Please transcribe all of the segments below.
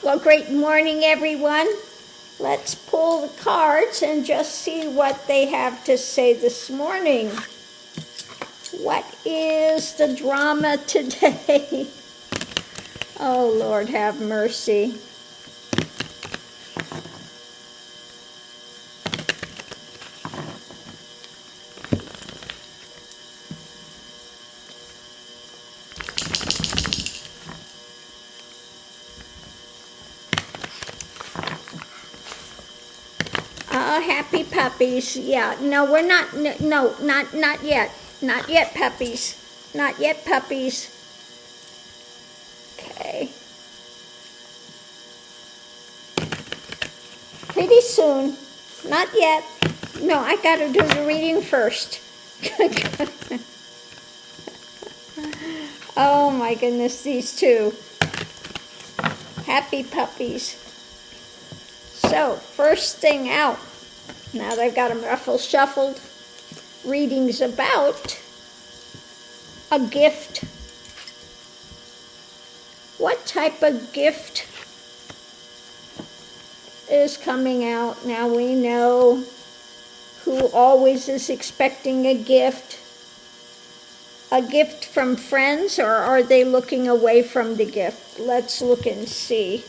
Well, great morning, everyone. Let's pull the cards and just see what they have to say this morning. What is the drama today? Oh, Lord, have mercy. Happy puppies. Yeah, no, we're not, no, not yet. Not yet, puppies. Not yet, puppies. Okay. Pretty soon. Not yet. No, I gotta do the reading first. Oh my goodness, these two. Happy puppies. So, first thing out. Now they've got them shuffled. Readings about a gift. What type of gift is coming out? Now we know who always is expecting a gift. A gift from friends, or are they looking away from the gift? Let's look and see.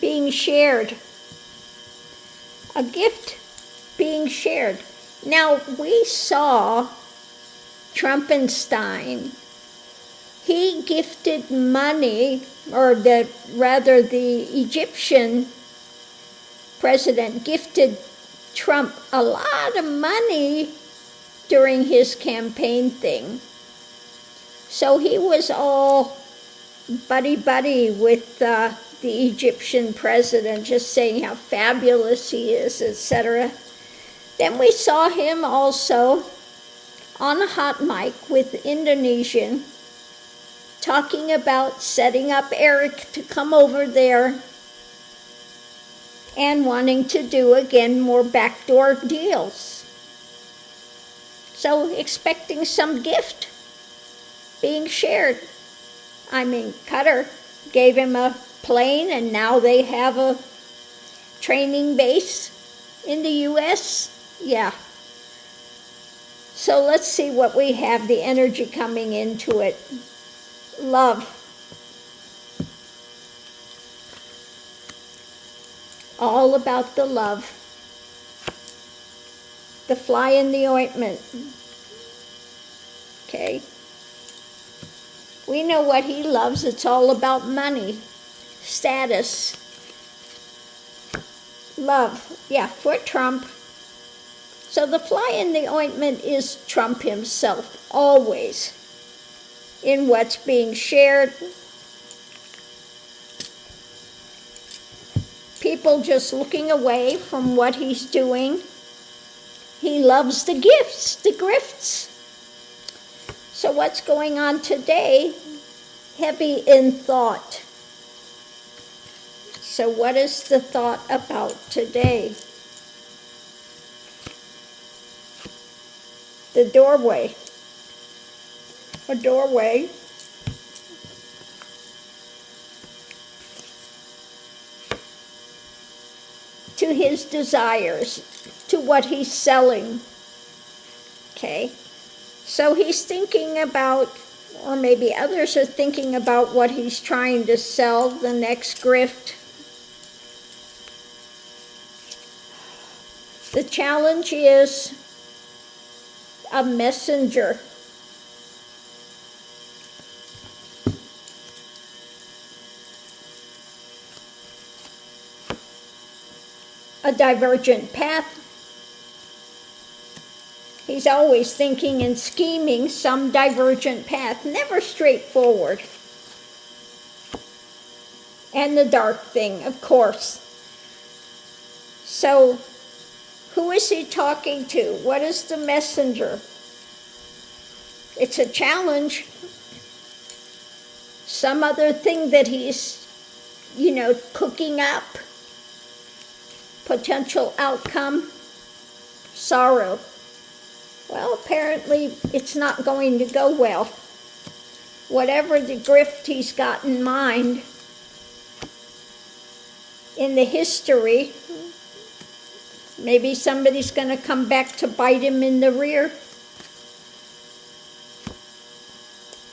Being shared. A gift being shared. Now, we saw Trumpenstein. He gifted money, or the Egyptian president gifted Trump a lot of money during his campaign thing. So he was all buddy-buddy with the Egyptian president, just saying how fabulous he is, etc. Then we saw him also on a hot mic with Indonesian, talking about setting up Eric to come over there and wanting to do, again, more backdoor deals. So expecting some gift being shared. I mean, Qatar gave him a plane, and now they have a training base in the U.S. Yeah. So let's see what we have, the energy coming into it. Love. All about the love. The fly in the ointment. Okay. We know what he loves. It's all about money. Status. Love. Yeah, for Trump. So the fly in the ointment is Trump himself, always, in what's being shared. People just looking away from what he's doing. He loves the gifts, the grifts. So what's going on today? Heavy in thought. So what is the thought about today? The doorway. A doorway. To his desires, to what he's selling. Okay. So he's thinking about, or maybe others are thinking about what he's trying to sell, the next grift. The challenge is a messenger. A divergent path. He's always thinking and scheming some divergent path, never straightforward. And the dark thing, of course. So, who is he talking to? What is the messenger? It's a challenge. Some other thing that he's, cooking up. Potential outcome, sorrow. Well, apparently it's not going to go well. whatever the grift he's got in mind in the history, maybe somebody's going to come back to bite him in the rear.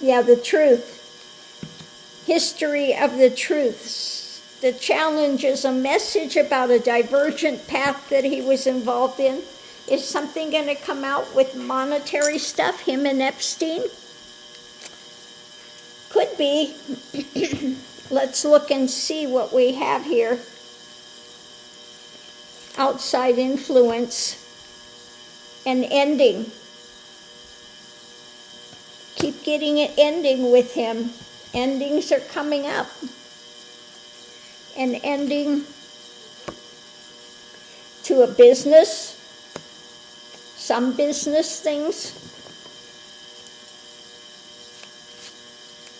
Yeah, the truth. History of the truths. The challenge is a message about a divergent path that he was involved in. Is something going to come out with monetary stuff, him and Epstein? Could be. Let's look and see what we have here. Outside influence. An ending. Keep getting it ending with him. Endings are coming up. An ending to a business. Some business things.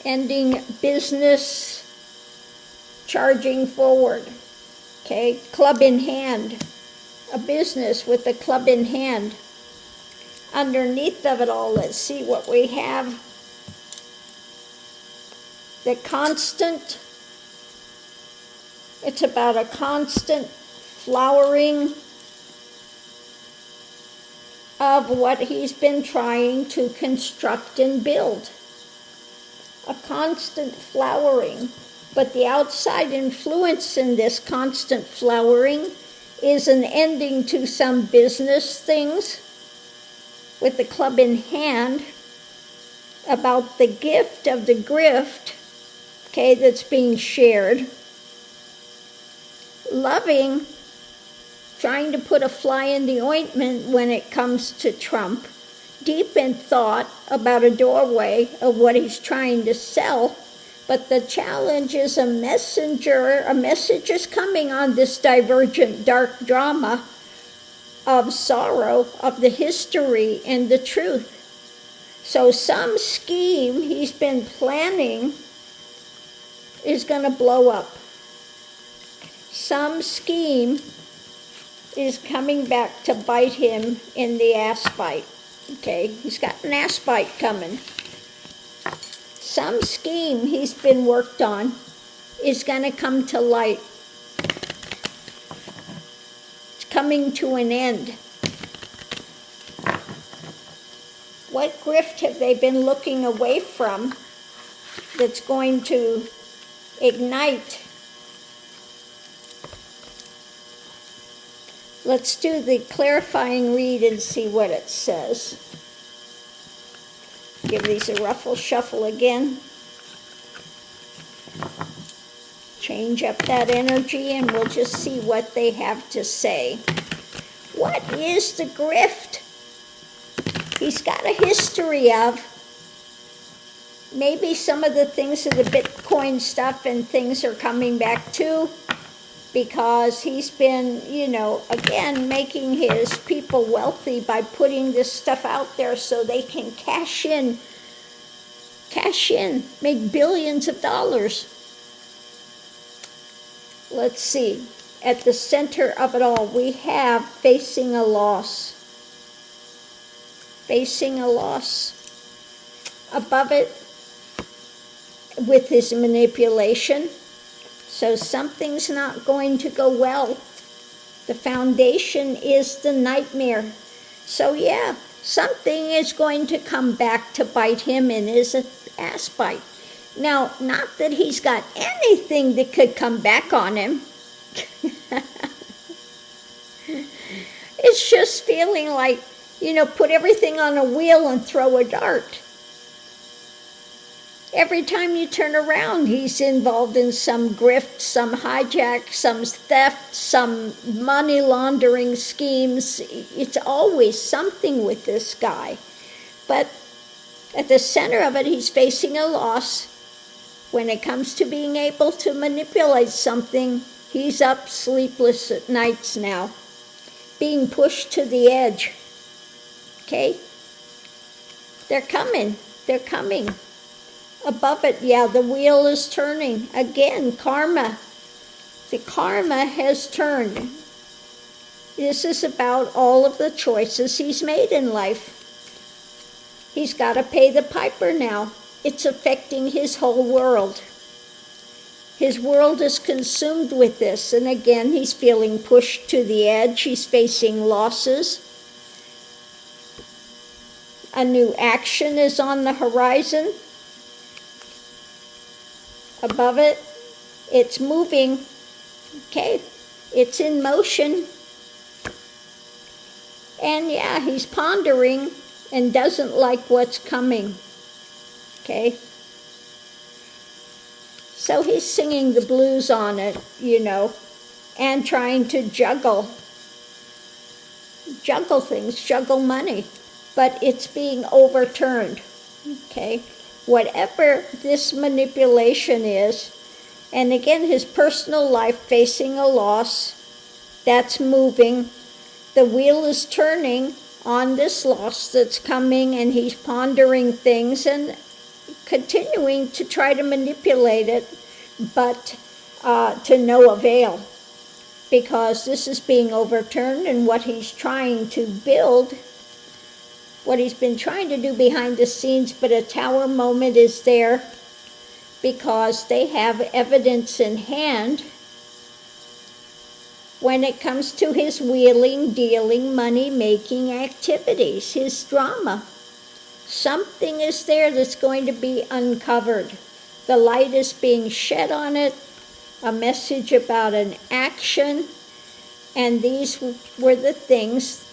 Ending business, charging forward. Okay, club in hand. A business with a club in hand. Underneath of it all, let's see what we have. The constant. It's about a constant flowering of what he's been trying to construct and build. A constant flowering. But the outside influence in this constant flowering is an ending to some business things with the club in hand about the gift of the grift, okay, that's being shared. Loving, trying to put a fly in the ointment when it comes to Trump. Deep in thought about a doorway of what he's trying to sell. But the challenge is a messenger. A message is coming on this divergent dark drama of sorrow, of the history and the truth. So some scheme he's been planning is going to blow up. Some scheme is coming back to bite him in the ass bite. Okay, he's got an ass bite coming. Some scheme he's been worked on is going to come to light. It's coming to an end. What grift have they been looking away from that's going to ignite? Let's do the clarifying read and see what it says. Give these a ruffle shuffle again. Change up that energy and we'll just see what they have to say. What is the grift he's got a history of? Maybe some of the things of the Bitcoin stuff and things are coming back too, because he's been, again, making his people wealthy by putting this stuff out there so they can cash in, make billions of dollars. Let's see. At the center of it all, we have facing a loss. Facing a loss. Above it, with his manipulation. So something's not going to go well. The foundation is the nightmare. So yeah, something is going to come back to bite him in his ass bite. Now, not that he's got anything that could come back on him. It's just feeling like, put everything on a wheel and throw a dart. Every time you turn around, he's involved in some grift, some hijack, some theft, some money laundering schemes. It's always something with this guy. But at the center of it, he's facing a loss. When it comes to being able to manipulate something, he's up sleepless at nights now, being pushed to the edge. Okay? They're coming. Above it, yeah, the wheel is turning. Again, karma. The karma has turned. This is about all of the choices he's made in life. He's got to pay the piper now. it's affecting his whole world. His world is consumed with this, and again, he's feeling pushed to the edge. He's facing losses. A new action is on the horizon. Above it, it's moving. Okay, it's in motion. And yeah, he's pondering and doesn't like what's coming. Okay. So he's singing the blues on it, and trying to juggle things, juggle money. But it's being overturned, okay? Whatever this manipulation is, and again, his personal life facing a loss, that's moving. The wheel is turning on this loss that's coming, and he's pondering things and continuing to try to manipulate it, but to no avail, because this is being overturned, and what he's trying to build, what he's been trying to do behind the scenes, but a tower moment is there because they have evidence in hand when it comes to his wheeling, dealing, money-making activities, his drama. Something is there that's going to be uncovered. The light is being shed on it, a message about an action, and these were the things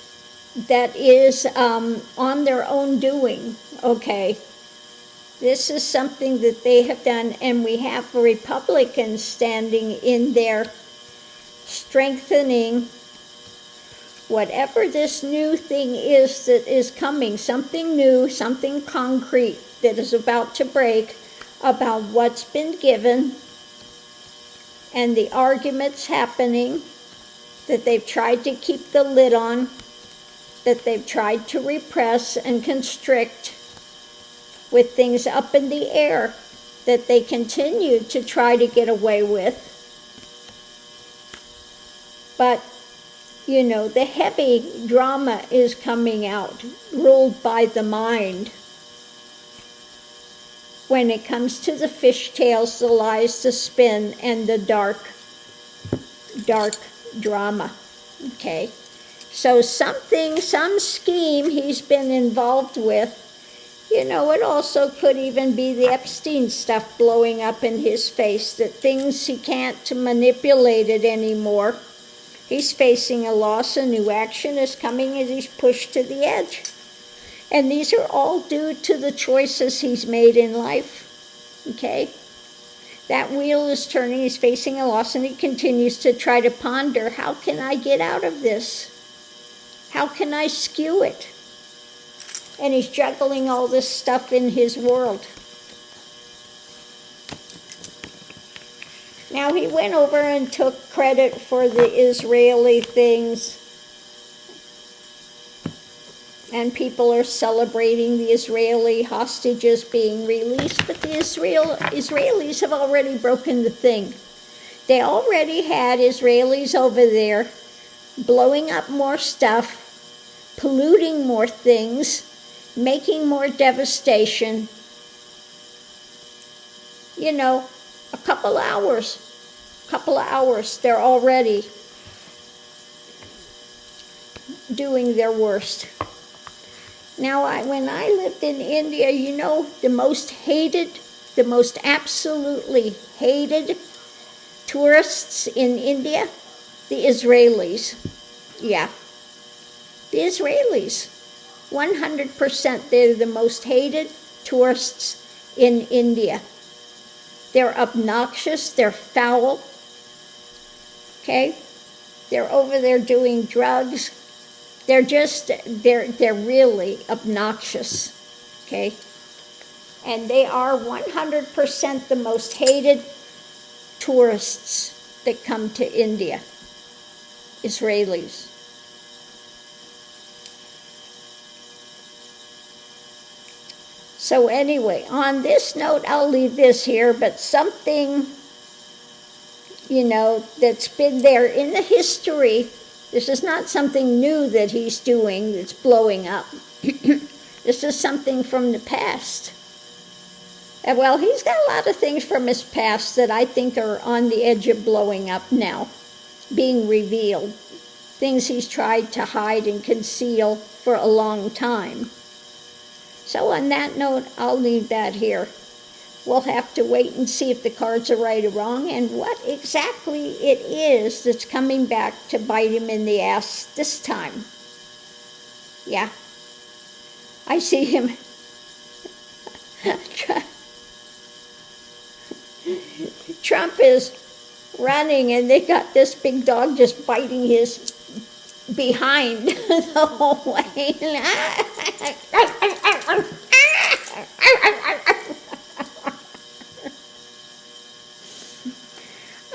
that is on their own doing, okay? This is something that they have done, and we have Republicans standing in there strengthening whatever this new thing is that is coming, something new, something concrete that is about to break about what's been given, and the arguments happening that they've tried to keep the lid on, that they've tried to repress and constrict with things up in the air that they continue to try to get away with. But, the heavy drama is coming out, ruled by the mind. When it comes to the fishtails, the lies, the spin, and the dark drama, okay? So some scheme he's been involved with. It also could even be the Epstein stuff blowing up in his face, that things he can't manipulate it anymore. He's facing a loss, a new action is coming, and he's pushed to the edge. And these are all due to the choices he's made in life, okay? That wheel is turning, he's facing a loss, and he continues to try to ponder, how can I get out of this? How can I skew it? And he's juggling all this stuff in his world. Now he went over and took credit for the Israeli things. And people are celebrating the Israeli hostages being released, but the Israelis have already broken the thing. They already had Israelis over there blowing up more stuff, polluting more things, making more devastation. A couple of hours, they're already doing their worst. Now, when I lived in India, the most absolutely hated tourists in India, the Israelis. Yeah, the Israelis. 100%, they're the most hated tourists in India. They're obnoxious, they're foul, okay? They're over there doing drugs. They're really obnoxious, okay? And they are 100% the most hated tourists that come to India, Israelis. So anyway, on this note, I'll leave this here, but something, that's been there in the history. This is not something new that he's doing that's blowing up. This is something from the past. Well, he's got a lot of things from his past that I think are on the edge of blowing up now, being revealed. Things he's tried to hide and conceal for a long time. So on that note, I'll leave that here. We'll have to wait and see if the cards are right or wrong and what exactly it is that's coming back to bite him in the ass this time. Yeah. I see him. Trump is running and they got this big dog just biting his behind the whole way.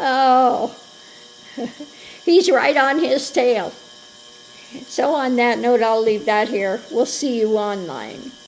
Oh, he's right on his tail. So on that note, I'll leave that here. We'll see you online.